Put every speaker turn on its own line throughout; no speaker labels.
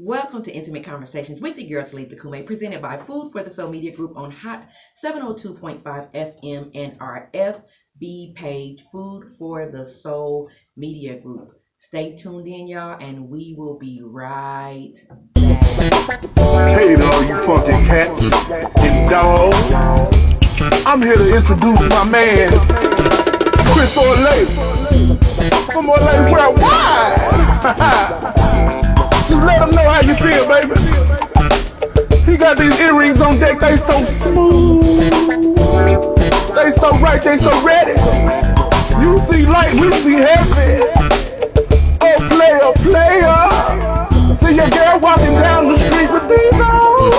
Welcome to Intimate Conversations with your girl Talitha, presented by Food for the Soul Media Group on Hot 702.5 FM and our FB page, Food for the Soul Media Group. Stay tuned in, y'all, and we will be right back.
Hey there, you funky cats and dogs. I'm here to introduce my man, Chris Orlay, from Orlay Worldwide. Just let him know how you feel, baby. He got these earrings on deck, they so smooth. They so right, they so ready. You see light, we see heavy. Oh, player. See your girl walking down the street with these on.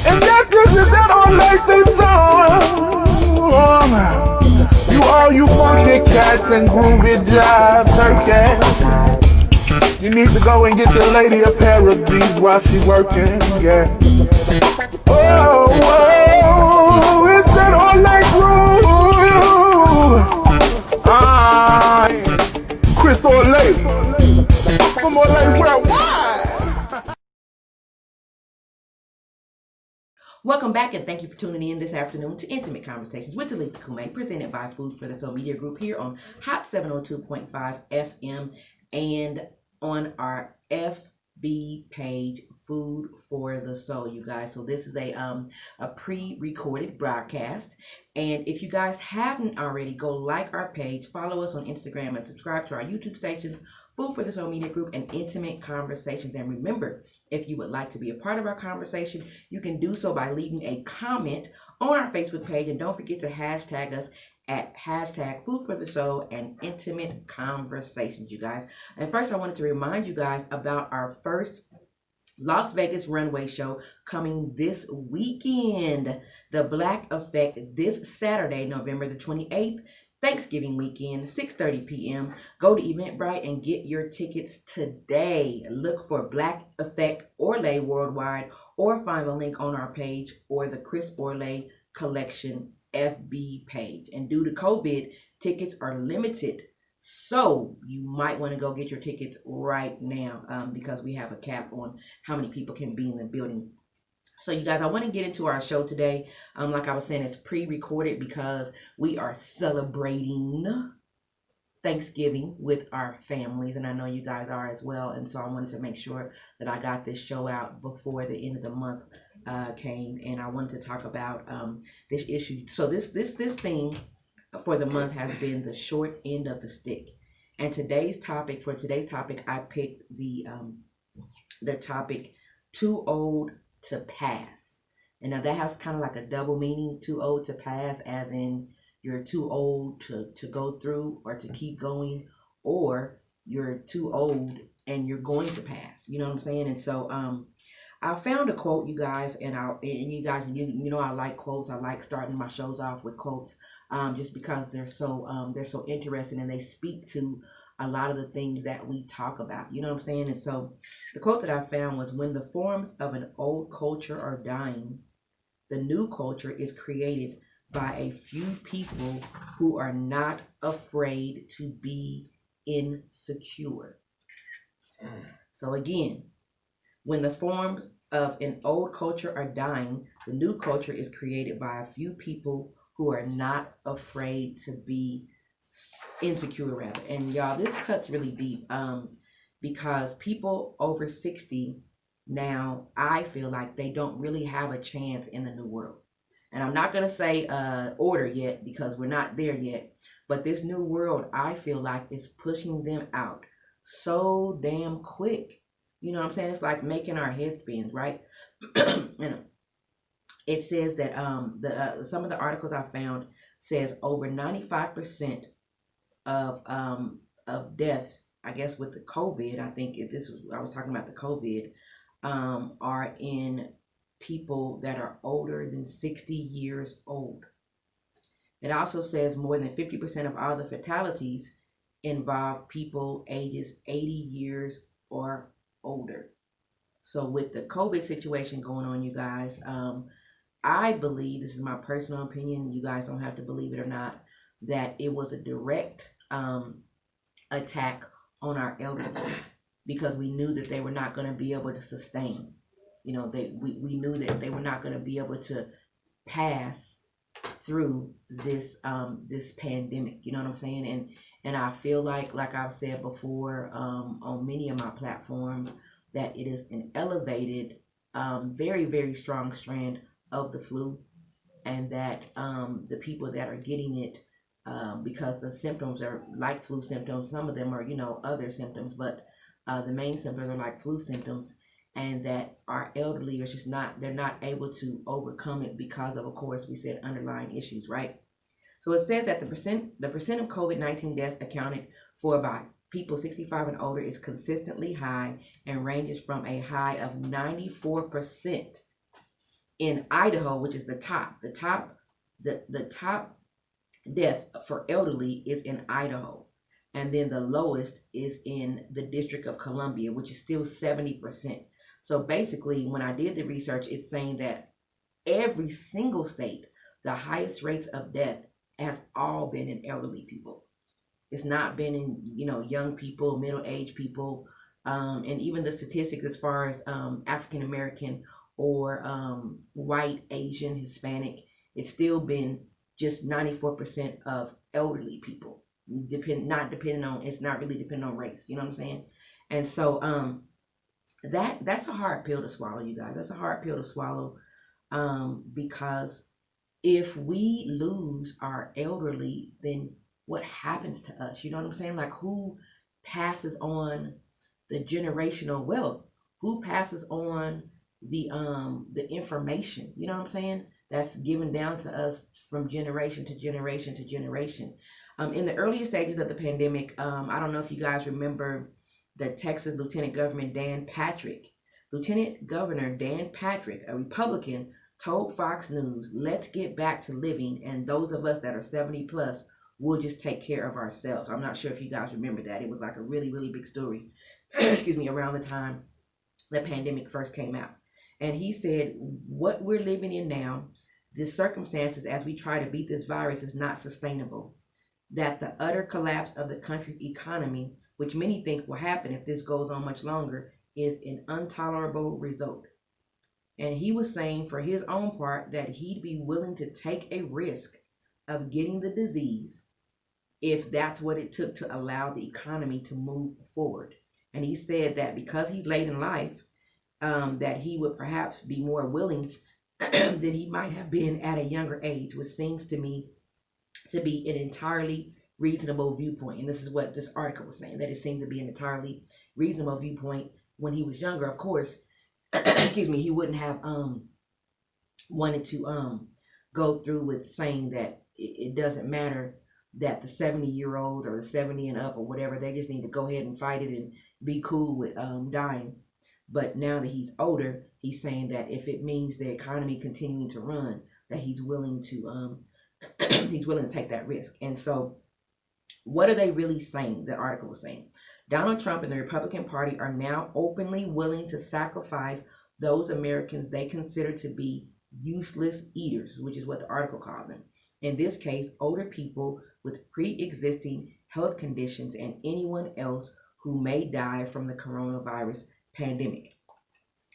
And this is that Orlay theme song. You all you funky cats and groovy jive turkeys. You need to go and get your lady a pair of these while she working, yeah. Oh, it's that Orlay groove. Chris Orlay, from Orlay Worldwide.
Welcome back, and thank you for tuning in this afternoon to Intimate Conversations with Talitha, presented by Food for the Soul Media Group here on Hot 702.5 FM and on our FB page, Food for the Soul, you guys. So this is a pre-recorded broadcast, and if you guys haven't already, go like our page, follow us on Instagram, and subscribe to our YouTube stations, Food for the Soul Media Group and Intimate Conversations. And remember, if you would like to be a part of our conversation, you can do so by leaving a comment on our Facebook page, and don't forget to hashtag us at hashtag Food for the Soul and Intimate Conversations, you guys. And first, I wanted to remind you guys about our first Las Vegas runway show coming this weekend, The Black Effect, this Saturday, November the 28th, Thanksgiving weekend, 6:30 p.m. Go to Eventbrite and get your tickets today. Look for Black Effect Orlay Worldwide, or find the link on our page or the Chris Orlay Collection FB page. And due to COVID, tickets are limited, so you might want to go get your tickets right now because we have a cap on how many people can be in the building. So you guys, I want to get into our show today. Like I was saying, it's pre-recorded because we are celebrating Thanksgiving with our families, and I know you guys are as well. And so I wanted to make sure that I got this show out before the end of the month came, and I wanted to talk about this issue. So this theme for the month has been the short end of the stick. And today's topic, I picked the topic too old to pass. And now that has kind of like a double meaning, too old to pass, as in you're too old to go through or to keep going, or you're too old and you're going to pass. You know what I'm saying? And so I found a quote, you guys, and you guys, you know I like quotes. I like starting my shows off with quotes, just because they're so interesting, and they speak to a lot of the things that we talk about. You know what I'm saying? And so the quote that I found was, when the forms of an old culture are dying, the new culture is created by a few people who are not afraid to be insecure. So again, when the forms of an old culture are dying, the new culture is created by a few people who are not afraid to be insecure, rather. And y'all, this cuts really deep because people over 60 now, I feel like they don't really have a chance in the new world. And I'm not going to say order yet, because we're not there yet. But this new world, I feel like, is pushing them out so damn quick. You know what I'm saying? It's like making our head spin, right? It says that some of the articles I found says over 95% of deaths, I guess with the COVID, I was talking about the COVID, are in people that are older than 60 years old. It also says more than 50% of all the fatalities involve people ages 80 years or older. So with the COVID situation going on, you guys, I believe, this is my personal opinion, you guys don't have to believe it or not, that it was a direct attack on our elderly. because we knew that they were not going to be able to sustain. We knew that they were not going to be able to pass through this pandemic. You know what I'm saying? And I feel like I've said before, on many of my platforms, that it is an elevated, very, very strong strand of the flu, and that the people that are getting it, because the symptoms are like flu symptoms, some of them are other symptoms, but the main symptoms are like flu symptoms, and that our elderly are just they're not able to overcome it because of course, we said underlying issues, right? So it says that the percent of COVID-19 deaths accounted for by people 65 and older is consistently high and ranges from a high of 94% in Idaho, which is the top deaths for elderly is in Idaho. And then the lowest is in the District of Columbia, which is still 70%. So basically, when I did the research, it's saying that every single state, the highest rates of death has all been in elderly people. It's not been in, young people, middle-aged people, and even the statistics as far as African American or white, Asian, Hispanic, it's still been just 94% of elderly people. It's not really depending on race. You know what I'm saying? And so that's a hard pill to swallow, you guys. That's a hard pill to swallow, because if we lose our elderly, then what happens to us? You know what I'm saying? Like, who passes on the generational wealth? Who passes on the information? You know what I'm saying? That's given down to us from generation to generation to generation. In the earlier stages of the pandemic, I don't know if you guys remember the Texas Lieutenant Governor Dan Patrick. Lieutenant Governor Dan Patrick, a Republican, told Fox News, "Let's get back to living, and those of us that are 70 plus will just take care of ourselves." I'm not sure if you guys remember that. It was like a really, really big story, excuse me, around the time the pandemic first came out. And he said, what we're living in now, the circumstances as we try to beat this virus, is not sustainable. That the utter collapse of the country's economy, which many think will happen if this goes on much longer, is an intolerable result. And he was saying for his own part that he'd be willing to take a risk of getting the disease if that's what it took to allow the economy to move forward. And he said that because he's late in life, that he would perhaps be more willing than he might have been at a younger age, which seems to me to be an entirely reasonable viewpoint. And this is what this article was saying, that it seems to be an entirely reasonable viewpoint. When he was younger, of course, excuse me, he wouldn't have wanted to go through with saying that it doesn't matter that the 70-year-olds or the 70 and up or whatever, they just need to go ahead and fight it and be cool with dying. But now that he's older, he's saying that if it means the economy continuing to run, that he's willing to he's willing to take that risk. And so what are they really saying? The article was saying Donald Trump and the Republican Party are now openly willing to sacrifice those Americans they consider to be useless eaters, which is what the article called them. In this case, older people with pre-existing health conditions and anyone else who may die from the coronavirus pandemic.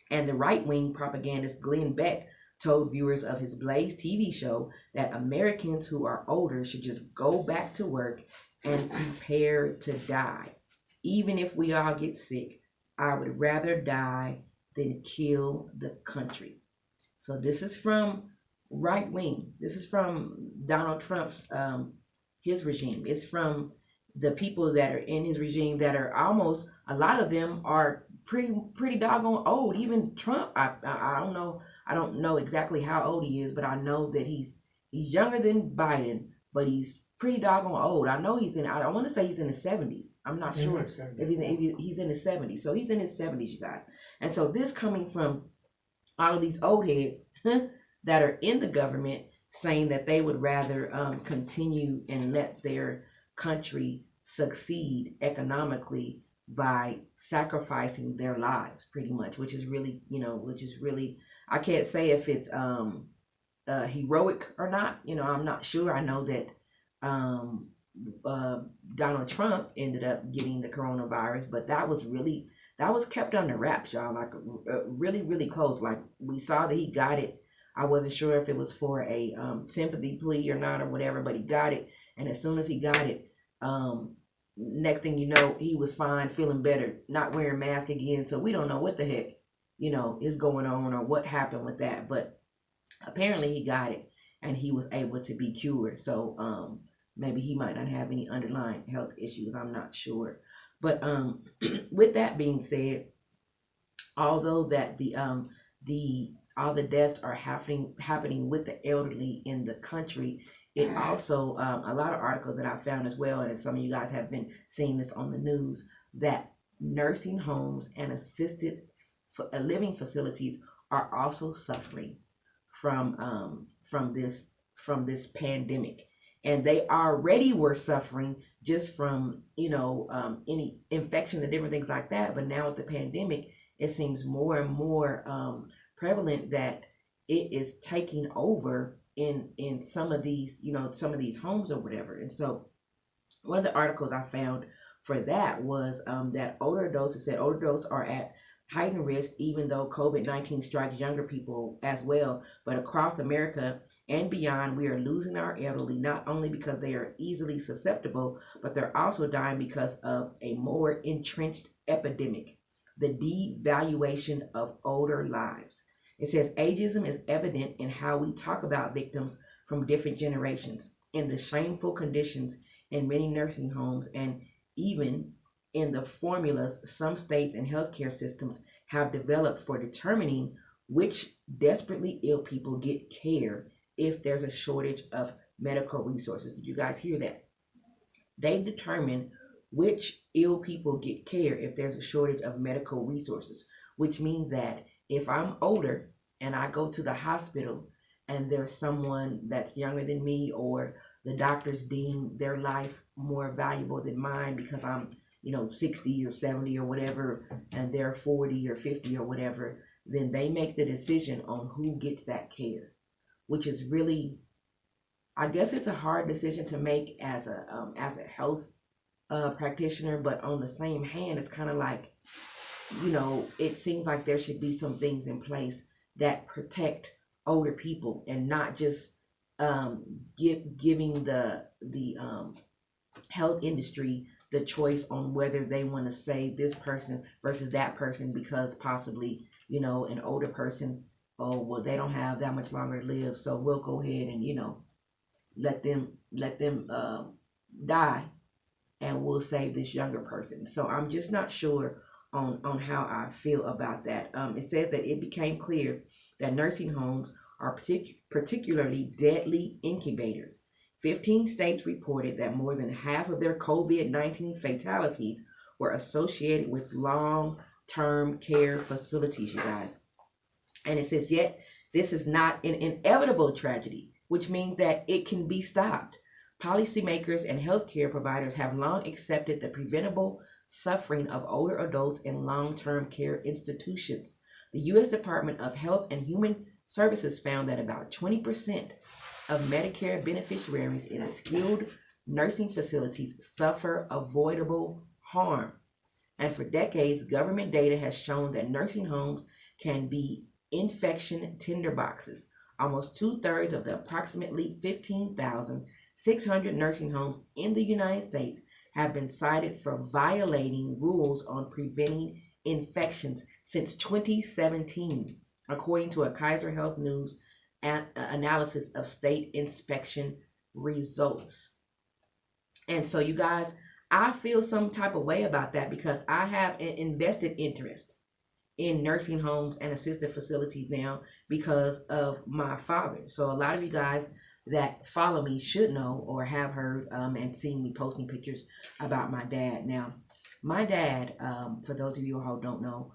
And the right-wing propagandist Glenn Beck told viewers of his Blaze TV show that Americans who are older should just go back to work and prepare to die. Even if we all get sick, I would rather die than kill the country. So this is from right wing. This is from Donald Trump's his regime. It's from the people that are in his regime that are almost, a lot of them are pretty doggone old. Even Trump, I don't know. I don't know exactly how old he is, but I know that he's younger than Biden, but he's pretty doggone old. I know he's in, I want to say he's in his 70s. I'm not sure if he's in his 70s. So he's in his 70s, you guys. And so this coming from all of these old heads that are in the government saying that they would rather continue and let their country succeed economically by sacrificing their lives, pretty much, which is really, I can't say if it's heroic or not. I'm not sure. I know that Donald Trump ended up getting the coronavirus, but that was really that was kept under wraps, y'all. Like really, really close. Like we saw that he got it. I wasn't sure if it was for a sympathy plea or not or whatever, but he got it. And as soon as he got it, next thing you know, he was fine, feeling better, not wearing mask again. So we don't know what the heck, is going on or what happened with that. But apparently he got it and he was able to be cured. So maybe he might not have any underlying health issues. I'm not sure. But with that being said, although that the all the deaths are happening with the elderly in the country, it also a lot of articles that I found as well, and some of you guys have been seeing this on the news, that nursing homes and assisted living facilities are also suffering from this pandemic, and they already were suffering just from any infection and different things like that. But now with the pandemic, it seems more and more prevalent that it is taking over in some of these homes or whatever. And so one of the articles I found for that was that older adults, it said older adults are at heightened risk, even though COVID-19 strikes younger people as well. But across America and beyond, we are losing our elderly, not only because they are easily susceptible, but they're also dying because of a more entrenched epidemic, the devaluation of older lives. It says ageism is evident in how we talk about victims from different generations, in the shameful conditions in many nursing homes, and even in the formulas some states and healthcare systems have developed for determining which desperately ill people get care if there's a shortage of medical resources. Did you guys hear that? They determine which ill people get care if there's a shortage of medical resources, which means that if I'm older and I go to the hospital and there's someone that's younger than me, or the doctors deem their life more valuable than mine because I'm 60 or 70 or whatever, and they're 40 or 50 or whatever, then they make the decision on who gets that care, which is really, I guess it's a hard decision to make as a health practitioner. But on the same hand, it's kind of like, it seems like there should be some things in place that protect older people and not just giving the health industry the choice on whether they want to save this person versus that person because possibly an older person, oh well, they don't have that much longer to live, so we'll go ahead and let them die, and we'll save this younger person. So I'm just not sure on how I feel about that. It says that it became clear that nursing homes are particularly deadly incubators. 15 states reported that more than half of their COVID-19 fatalities were associated with long-term care facilities, you guys. And it says, yet this is not an inevitable tragedy, which means that it can be stopped. Policymakers and healthcare providers have long accepted the preventable suffering of older adults in long-term care institutions. The U.S. Department of Health and Human Services found that about 20% of Medicare beneficiaries in skilled nursing facilities suffer avoidable harm. And for decades, government data has shown that nursing homes can be infection tinderboxes. Almost 2/3 of the approximately 15,600 nursing homes in the United States have been cited for violating rules on preventing infections since 2017, according to a Kaiser Health News analysis of state inspection results. And so, you guys, I feel some type of way about that because I have an invested interest in nursing homes and assisted facilities now because of my father. So a lot of you guys that follow me should know or have heard and seen me posting pictures about my dad. Now, my dad, for those of you who don't know,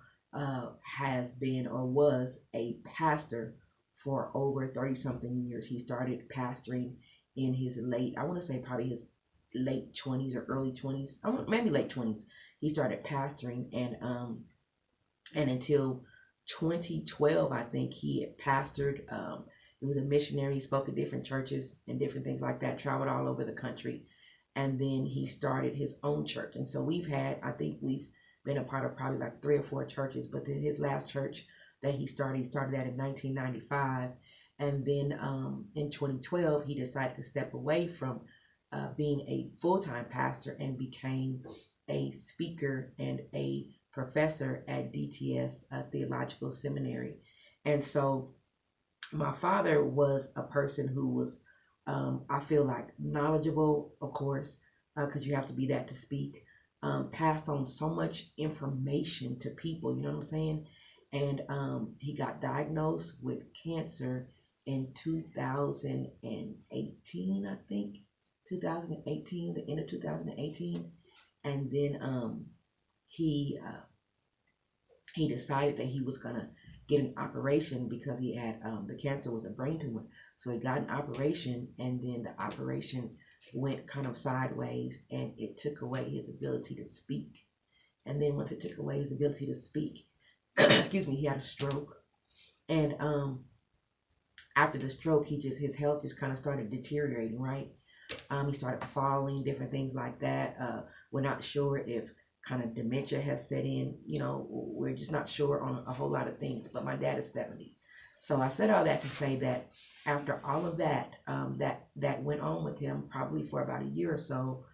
has been or was a pastor for over 30 something years. He started pastoring in his I want to say probably his late 20s or early 20s, maybe late 20s. He started pastoring, and until 2012, I think he had pastored. He was a missionary. He spoke at different churches and different things like that, traveled all over the country. And then he started his own church. And so we've been a part of probably like 3 or 4 churches, but then his last church that he started that in 1995. And then in 2012, he decided to step away from being a full-time pastor and became a speaker and a professor at DTS Theological Seminary. And so my father was a person who was, I feel like, knowledgeable, of course, because you have to be that to speak, passed on so much information to people, you know what I'm saying? And he got diagnosed with cancer in 2018, I think, 2018, the end of 2018. And then he decided that he was gonna get an operation because he had the cancer was a brain tumor. So he got an operation, and then the operation went kind of sideways, and it took away his ability to speak. And then once it took away his ability to speak, excuse me, he had a stroke. And after the stroke, his health just kind of started deteriorating, right? He started falling, different things like that. We're not sure if kind of dementia has set in. You know, we're just not sure on a whole lot of things. But my dad is 70. So I said all that to say that after all of that, that went on with him probably for about a year or so,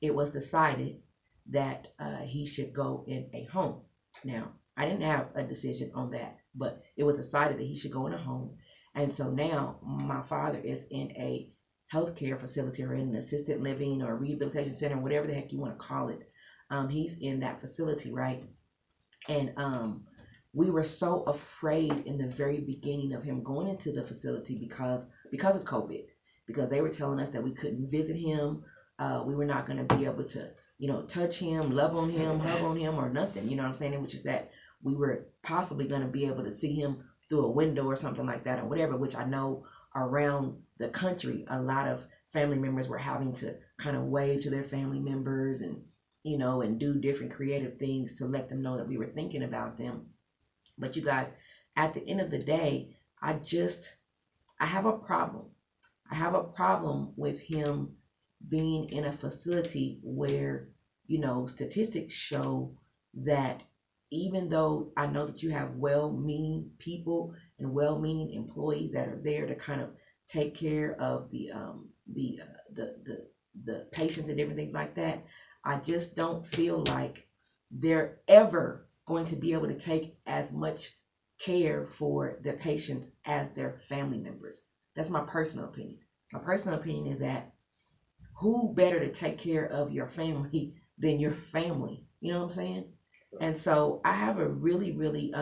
it was decided that he should go in a home. Now, I didn't have a decision on that, but it was decided that he should go in a home. And so now my father is in a healthcare facility or in an assisted living or rehabilitation center, whatever the heck you want to call it. He's in that facility, right? And we were so afraid in the very beginning of him going into the facility because of COVID, because they were telling us that we couldn't visit him. We were not going to be able to, touch him, love on him, hug on him, or nothing. You know what I'm saying? Which is that we were possibly going to be able to see him through a window or something like that or whatever, which I know around the country, a lot of family members were having to kind of wave to their family members and, and do different creative things to let them know that we were thinking about them. But you guys, at the end of the day, I have a problem. I have a problem with him being in a facility where, statistics show that even though I know that you have well-meaning people and well-meaning employees that are there to kind of take care of the patients and different things like that, I just don't feel like they're ever going to be able to take as much care for the patients as their family members. That's my personal opinion. My personal opinion is that who better to take care of your family than your family? You know what I'm saying? And so I have a really, really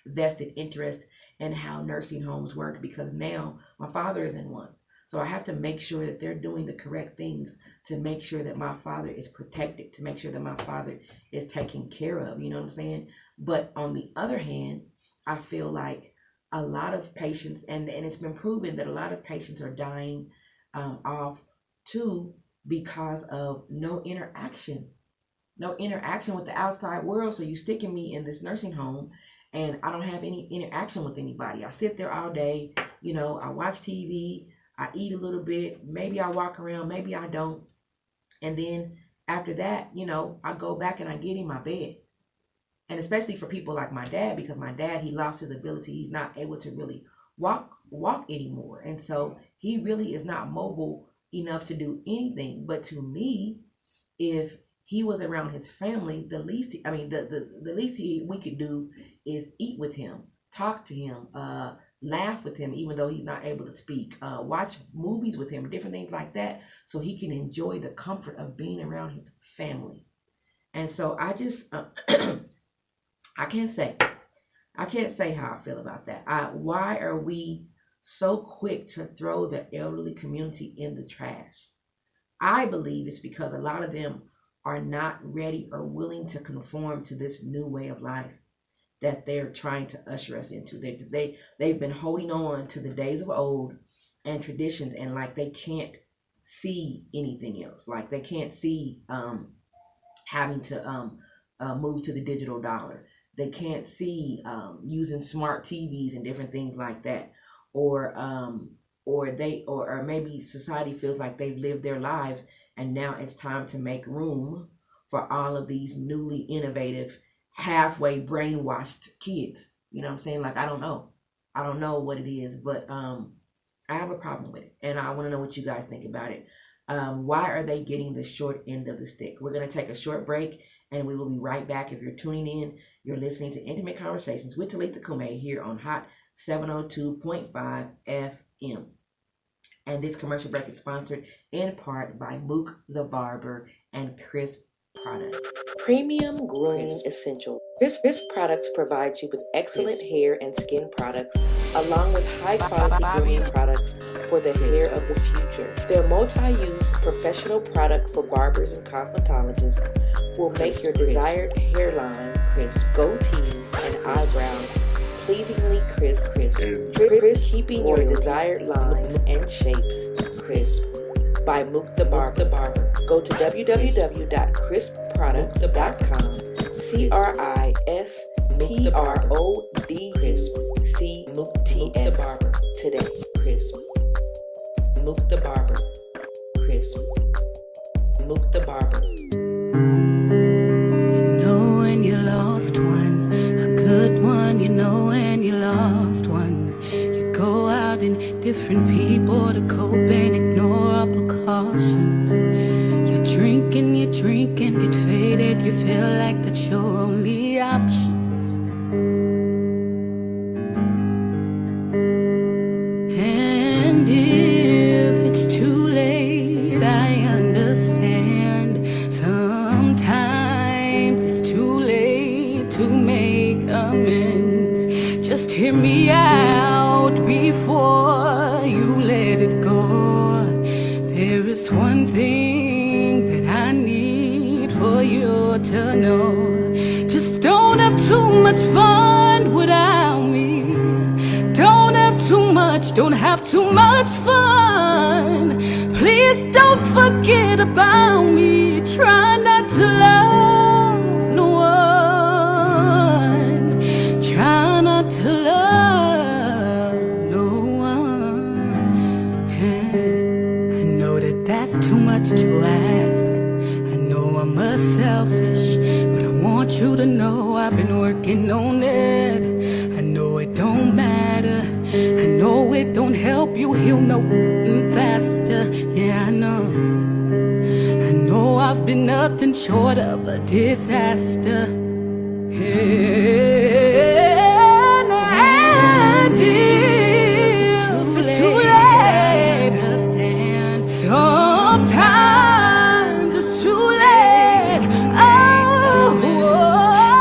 vested interest in how nursing homes work, because now my father is in one. So I have to make sure that they're doing the correct things to make sure that my father is protected, to make sure that my father is taken care of, you know what I'm saying? But on the other hand, I feel like a lot of patients, and it's been proven that a lot of patients are dying off too because of no interaction with the outside world. So you sticking me in this nursing home and I don't have any interaction with anybody. I sit there all day, I watch TV, I eat a little bit, maybe I walk around, maybe I don't. And then after that, I go back and I get in my bed. And especially for people like my dad, because my dad, he lost his ability. He's not able to really walk anymore. And so he really is not mobile enough to do anything. But to me, if he was around his family, the least we could do is eat with him, talk to him, laugh with him, even though he's not able to speak, watch movies with him, different things like that, so he can enjoy the comfort of being around his family. And so I just, I can't say how I feel about that. Why are we so quick to throw the elderly community in the trash? I believe it's because a lot of them are not ready or willing to conform to this new way of life that they're trying to usher us into. They've been holding on to the days of old and traditions, and like they can't see anything else. Like they can't see having to move to the digital dollar. They can't see using smart TVs and different things like that, or maybe society feels like they've lived their lives and now it's time to make room for all of these newly innovative, halfway brainwashed kids. You know what I'm saying? Like, I don't know. I don't know what it is, but I have a problem with it, and I want to know what you guys think about it. Why are they getting the short end of the stick? We're going to take a short break, and we will be right back. If you're tuning in, you're listening to Intimate Conversations with Talitha Kume here on Hot 702.5 FM. And this commercial break is sponsored in part by Mook the Barber and Crisp Products. Premium grooming essential. Crisp Products provides you with excellent hair and skin products, along with high-quality grooming products for the hair of the future. Their multi-use professional product for barbers and cosmetologists will make your desired hairlines, goatees, and eyebrows pleasingly crisp, keeping your desired lines and shapes crisp. By Mook the Barber. Go to www.crispproducts.com. CRISPRODCTS today. Crisp. Mook the Barber. Crisp. Mook the Barber.
You know when you lost one, a good one. You know when you lost one. You go out and different people to cope and ignore all precautions. You're drinking, get faded. You feel like that's your only options. And if it's too late, I understand. Sometimes it's too late to make amends. Just hear me out before you let it go. There is one thing that I need for you to know. Just don't have too much fun without me. Don't have too much fun. Please don't forget about me. Try not to love no one. Try not to love no one. I know that that's too much to ask. I know I'm a selfish, but I want you to know I've been working on it. I know it don't matter. I know it don't help you heal no faster. Yeah, I know I've been nothing short of a disaster. And if it's too late, understand. Sometimes it's too late. Oh,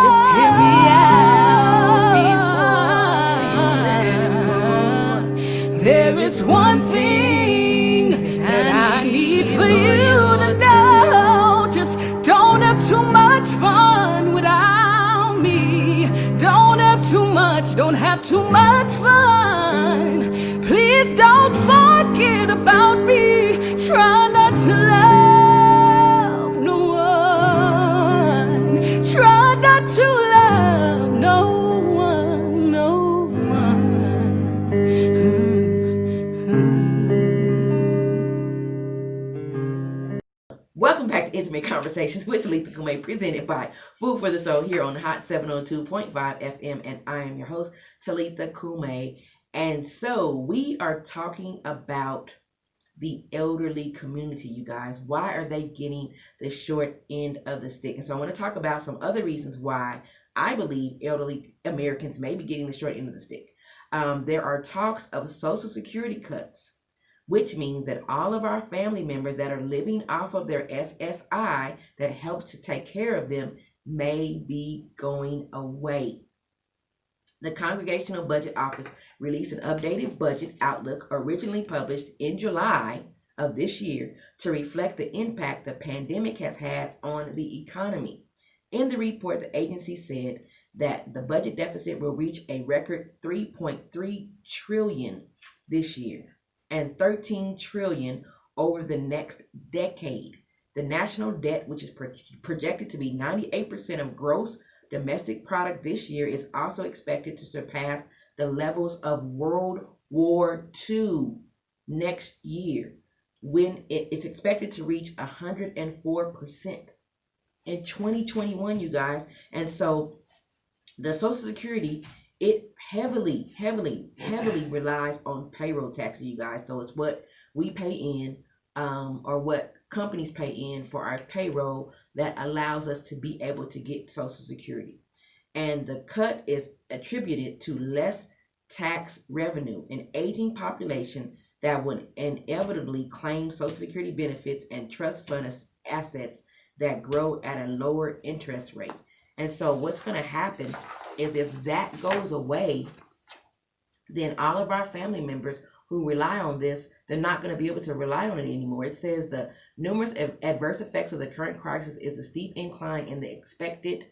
just hear me out before you let go. There is one thing that I need for you to know. Just don't have too much fun without me. Don't have too much fun. Please don't forget about me. Try not to love no one. Try not to love no one, no one.
Welcome back to Intimate Conversations with Talitha Kume, presented by Food for the Soul here on Hot 702.5 FM, and I am your host, Talitha Kume. And so we are talking about the elderly community, you guys. Why are they getting the short end of the stick? And so I want to talk about some other reasons why I believe elderly Americans may be getting the short end of the stick. There are talks of Social Security cuts, which means that all of our family members that are living off of their SSI that helps to take care of them may be going away. The Congressional Budget Office released an updated budget outlook originally published in July of this year to reflect the impact the pandemic has had on the economy. In the report, the agency said that the budget deficit will reach a record $3.3 trillion this year and $13 trillion over the next decade. The national debt, which is projected to be 98% of gross domestic product this year, is also expected to surpass the levels of World War II next year, when it is expected to reach 104%. in 2021, you guys. And so the Social Security, it heavily relies on payroll taxes, you guys. So it's what we pay in, or what companies pay in for our payroll that allows us to be able to get Social Security. And the cut is attributed to less tax revenue, an aging population that would inevitably claim Social Security benefits and trust fund assets that grow at a lower interest rate. And so what's going to happen is if that goes away, then all of our family members who rely on this, they're not going to be able to rely on it anymore. It says the numerous adverse effects of the current crisis is a steep incline in the expected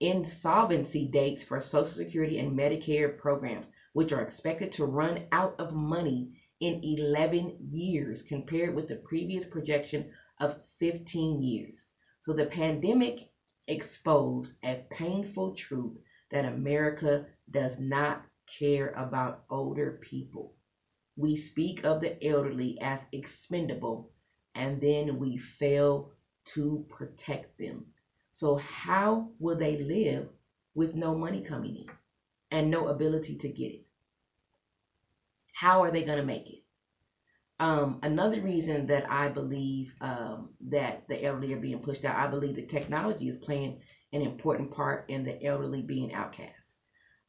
insolvency dates for Social Security and Medicare programs, which are expected to run out of money in 11 years compared with the previous projection of 15 years. So the pandemic exposed a painful truth that America does not care about older people. We speak of the elderly as expendable, and then we fail to protect them. So how will they live with no money coming in and no ability to get it? How are they going to make it? Another reason that I believe that the elderly are being pushed out, I believe that technology is playing an important part in the elderly being outcast.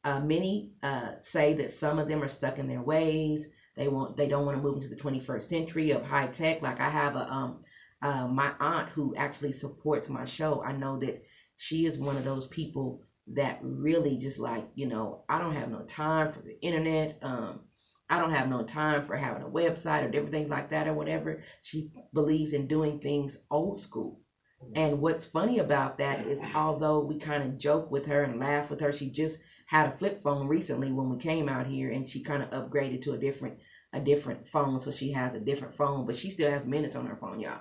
Many say that some of them are stuck in their ways. They don't want to move into the 21st century of high tech. Like I have my aunt who actually supports my show. I know that she is one of those people that really just like, I don't have no time for the internet. I don't have no time for having a website or different things like that or whatever. She believes in doing things old school. And what's funny about that is, although we kind of joke with her and laugh with her, she just had a flip phone recently when we came out here, and she kind of upgraded to a different phone. So she has a different phone, but she still has minutes on her phone, y'all.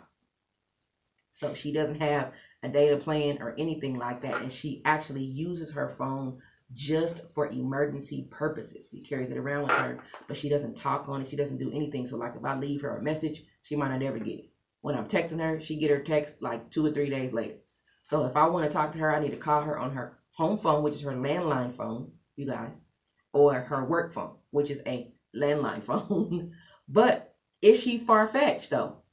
So she doesn't have a data plan or anything like that. And she actually uses her phone just for emergency purposes. She carries it around with her, but she doesn't talk on it. She doesn't do anything. So like if I leave her a message, she might not ever get it. When I'm texting her, she get her text like 2 or 3 days later. So if I want to talk to her, I need to call her on her home phone, which is her landline phone, you guys, or her work phone, which is a landline phone. But is she far-fetched though?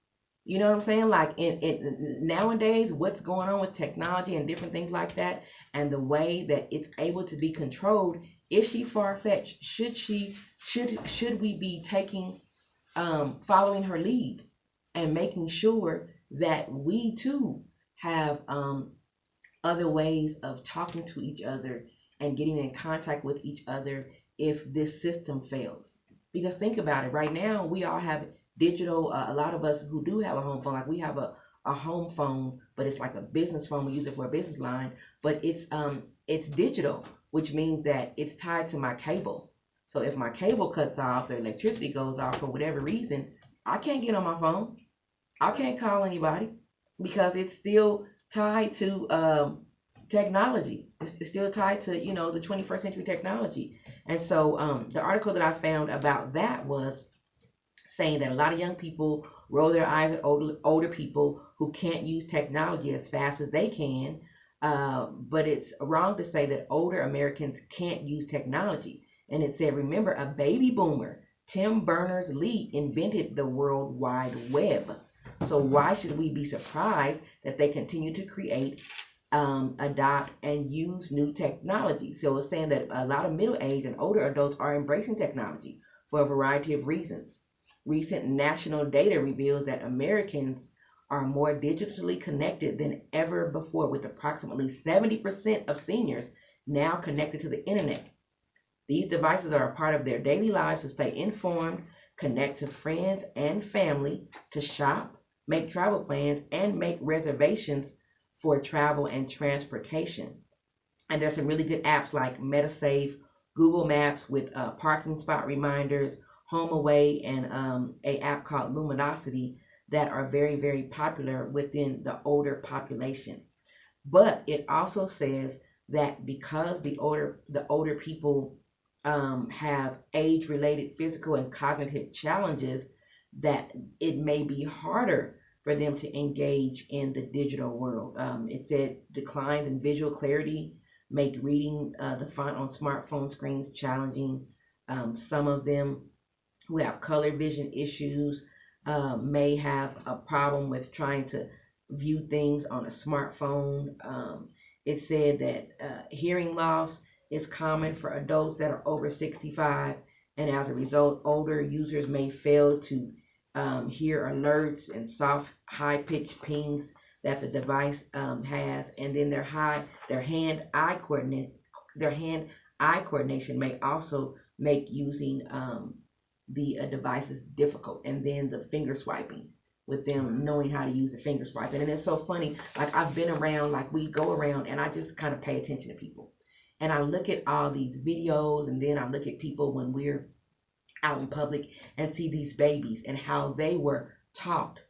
You know what I'm saying? Like in nowadays, what's going on with technology and different things like that, and the way that it's able to be controlled, is she far-fetched? Should we be taking, following her lead and making sure that we too have other ways of talking to each other and getting in contact with each other if this system fails? Because think about it, right now we all have digital, a lot of us who do have a home phone, like we have a home phone, but it's like a business phone. We use it for a business line, but it's digital, which means that it's tied to my cable. So if my cable cuts off, the electricity goes off for whatever reason, I can't get on my phone. I can't call anybody because it's still tied to technology. It's still tied to, the 21st century technology. And so the article that I found about that was saying that a lot of young people roll their eyes at older people who can't use technology as fast as they can. But it's wrong to say that older Americans can't use technology. And it said, remember, a baby boomer, Tim Berners-Lee, invented the World Wide Web. So why should we be surprised that they continue to create, adopt, and use new technology? So it's saying that a lot of middle-aged and older adults are embracing technology for a variety of reasons. Recent national data reveals that Americans are more digitally connected than ever before, with approximately 70% of seniors now connected to the internet. These devices are a part of their daily lives to stay informed, connect to friends and family, to shop, make travel plans, and make reservations for travel and transportation. And there's some really good apps like MetaSafe, Google Maps with parking spot reminders, HomeAway, and a app called Luminosity that are very, very popular within the older population. But it also says that because the older people have age-related physical and cognitive challenges, that it may be harder for them to engage in the digital world. It said declines in visual clarity make reading the font on smartphone screens challenging. Some of them who have color vision issues may have a problem with trying to view things on a smartphone. It said that hearing loss is common for adults that are over 65, and as a result, older users may fail to hear alerts and soft, high-pitched pings that the device has, and then their hand-eye coordination may also make using the devices difficult, and then the finger swiping with them knowing how to use the finger swiping. And it's so funny, like I've been around, like we go around and I just kind of pay attention to people, and I look at all these videos, and then I look at people when we're out in public and see these babies and how they were taught.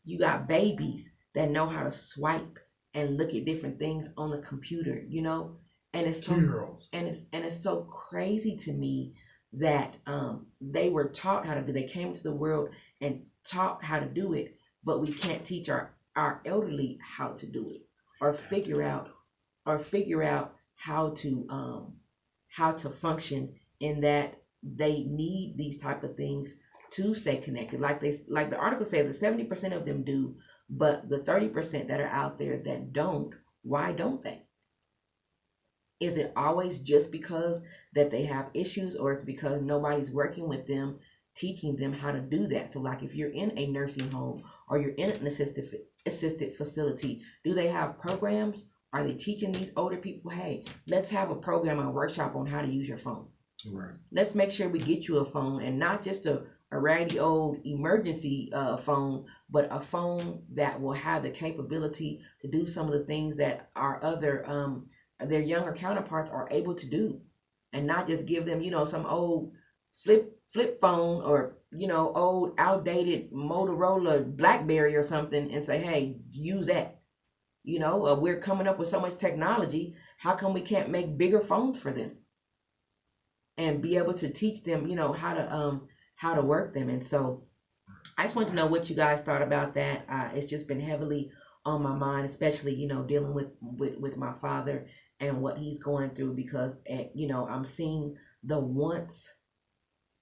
You got babies that know how to swipe and look at different things on the computer, you know, and it's so,
2-year-olds.
and it's so crazy to me that they were taught how to do. They came into the world and taught how to do it, but we can't teach our elderly how to do it, or figure out how to function in that they need these type of things to stay connected. Like the article says, the 70% of them do, but the 30% that are out there that don't, why don't they? Is it always just because that they have issues, or is it because nobody's working with them, teaching them how to do that? So like if you're in a nursing home or you're in an assisted facility, do they have programs? Are they teaching these older people, hey, let's have a program or workshop on how to use your phone?
Right.
Let's make sure we get you a phone, and not just a raggedy old emergency phone, but a phone that will have the capability to do some of the things that our other their younger counterparts are able to do, and not just give them, you know, some old flip phone, or, you know, old outdated Motorola BlackBerry or something, and say, hey, use that. You know, we're coming up with so much technology. How come we can't make bigger phones for them and be able to teach them, you know, how to work them? And so I just want to know what you guys thought about that. It's just been heavily on my mind, especially, you know, dealing with my father and what he's going through, because, you know, I'm seeing the once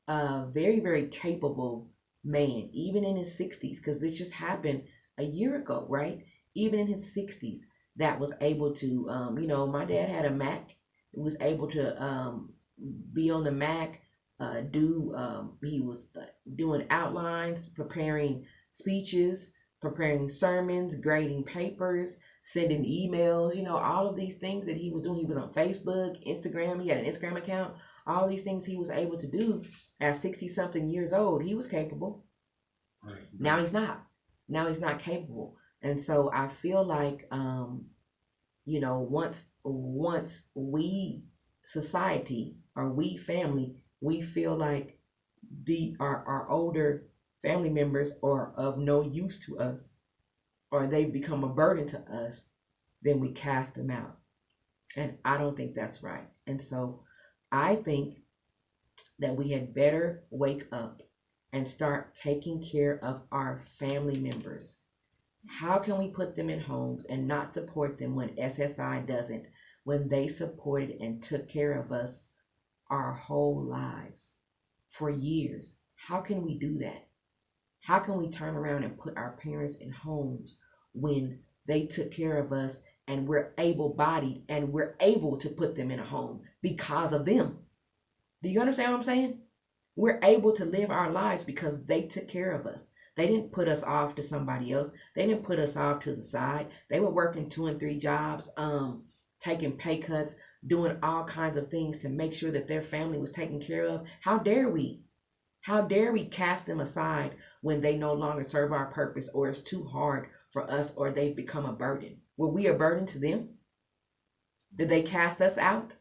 very, very capable man, even in his 60s, because this just happened a year ago, right? Even in his 60s, that was able to, you know, my dad had a Mac, was able to be on the Mac, he was doing outlines, preparing speeches, preparing sermons, grading papers, sending emails, you know, all of these things that he was doing. He was on Facebook, Instagram, he had an Instagram account, all these things he was able to do at 60 something years old. He was capable.
Right.
Now he's not. Now he's not capable. And so I feel like, you know, once we society, or we family, we feel like our older family members are of no use to us, or they become a burden to us, then we cast them out. And I don't think that's right. And so I think that we had better wake up and start taking care of our family members. How can we put them in homes and not support them when SSI doesn't, when they supported and took care of us our whole lives for years? How can we do that? How can we turn around and put our parents in homes when they took care of us, and we're able-bodied and we're able to put them in a home because of them? Do you understand what I'm saying? We're able to live our lives because they took care of us. They didn't put us off to somebody else. They didn't put us off to the side. They were working 2 and 3 jobs, taking pay cuts, doing all kinds of things to make sure that their family was taken care of. How dare we? How dare we cast them aside when they no longer serve our purpose, or it's too hard for us, or they've become a burden? Were we a burden to them? Did they cast us out?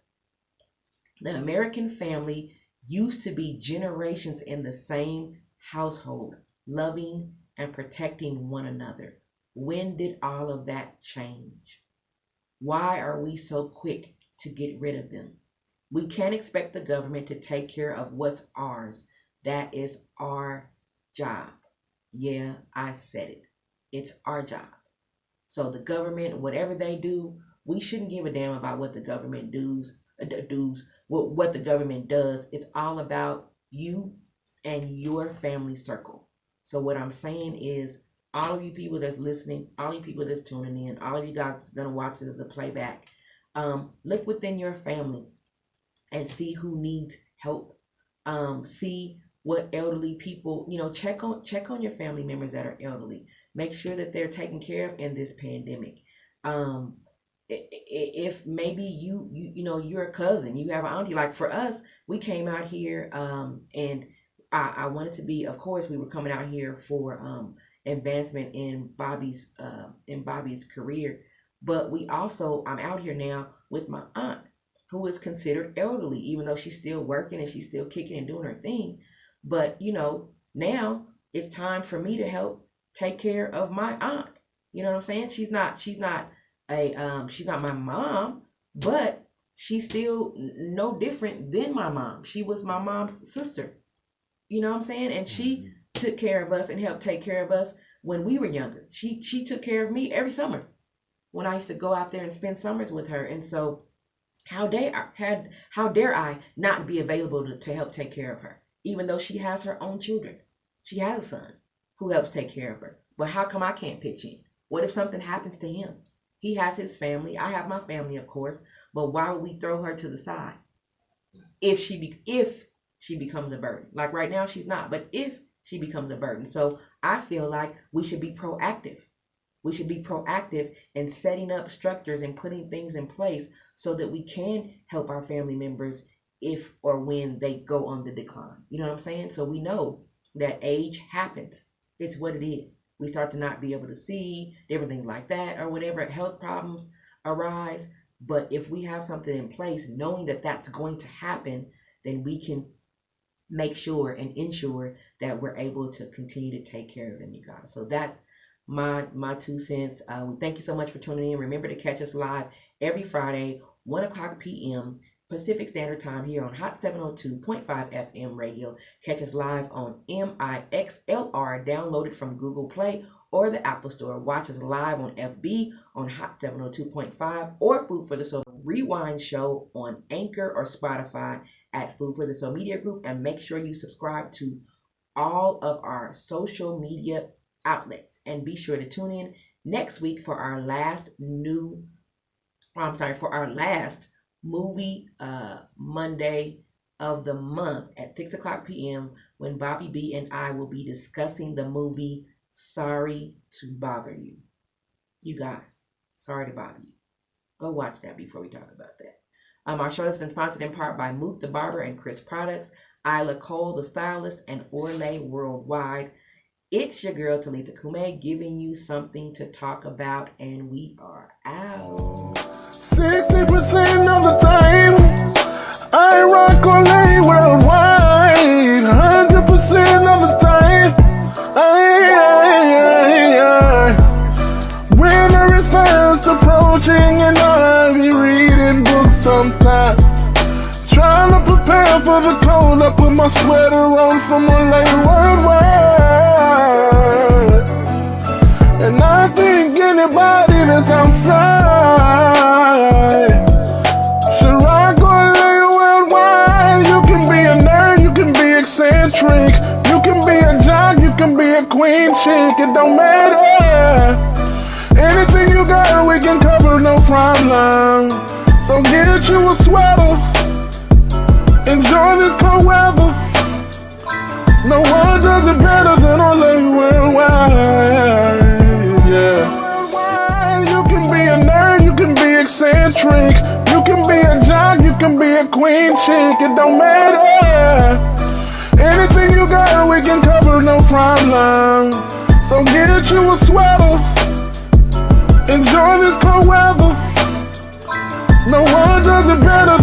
The American family used to be generations in the same household, loving and protecting one another. When did all of that change? Why are we so quick to get rid of them? We can't expect the government to take care of what's ours. That is our job. Yeah, I said it. It's our job. So the government, whatever they do, we shouldn't give a damn about what the government what the government does. It's all about you and your family circle. So what I'm saying is, all of you people that's listening, all you people that's tuning in, all of you guys gonna watch this as a playback, look within your family and see who needs help. See what elderly people, check on your family members that are elderly. Make sure that they're taken care of in this pandemic. If maybe you're a cousin, you have an auntie. Like for us, we came out here, and I wanted to be. Of course, we were coming out here for advancement in Bobby's career, but I'm out here now with my aunt, who is considered elderly, even though she's still working and she's still kicking and doing her thing. But now it's time for me to help take care of my aunt. You know what I'm saying? She's not my mom, but she's still no different than my mom. She was my mom's sister. You know what I'm saying? And she took care of us and helped take care of us when we were younger. She took care of me every summer when I used to go out there and spend summers with her. And so how dare I not be available to help take care of her, even though she has her own children. She has a son who helps take care of her. But how come I can't pitch in? What if something happens to him? He has his family. I have my family, of course. But why would we throw her to the side if she becomes a burden? Like right now, she's not. But if she becomes a burden. So I feel like we should be proactive. We should be proactive in setting up structures and putting things in place so that we can help our family members if or when they go on the decline. You know what I'm saying? So we know that age happens. It's what it is. We start to not be able to see, different things like that or whatever, health problems arise. But if we have something in place, knowing that that's going to happen, then we can make sure and ensure that we're able to continue to take care of them, you guys. So that's my 2 cents. We thank you so much for tuning in. Remember to catch us live every Friday, 1 o'clock p.m. Pacific Standard Time here on Hot 702.5 FM radio. Catch us live on MIXLR, downloaded from Google Play or the Apple Store. Watch us live on FB on Hot 702.5 or Food for the Soul Rewind Show on Anchor or Spotify at Food for the Soul Media Group. And make sure you subscribe to all of our social media outlets. And be sure to tune in next week for our last movie Monday of the month at 6 o'clock p.m. when Bobby B and I will be discussing the movie Sorry to Bother You. You guys, sorry to bother you. Go watch that before we talk about that. Our show has been sponsored in part by Moot the Barber and Chris Products, Isla Cole the Stylist, and Orlay Worldwide. It's your girl Talitha Kume giving you something to talk about, and we are out.
60% of the time, I rock Olay Worldwide. 100% of the time, winter is fast approaching, and I be reading books sometimes. Trying to prepare for the cold, I put my sweater on from Olay Worldwide. And I think anybody that's outside should rock Olay Worldwide. You can be a nerd, you can be eccentric, you can be a jock, you can be a queen chick, it don't matter. Anything you got, we can cover, no problem. So get you a sweater, enjoy this cold weather. No one does it better than Olay Worldwide. Yeah. You can be a nerd, you can be eccentric, you can be a jock, you can be a queen chick, it don't matter. Anything you got, we can cover, no problem. So get you a sweater, enjoy this cold weather. No one does it better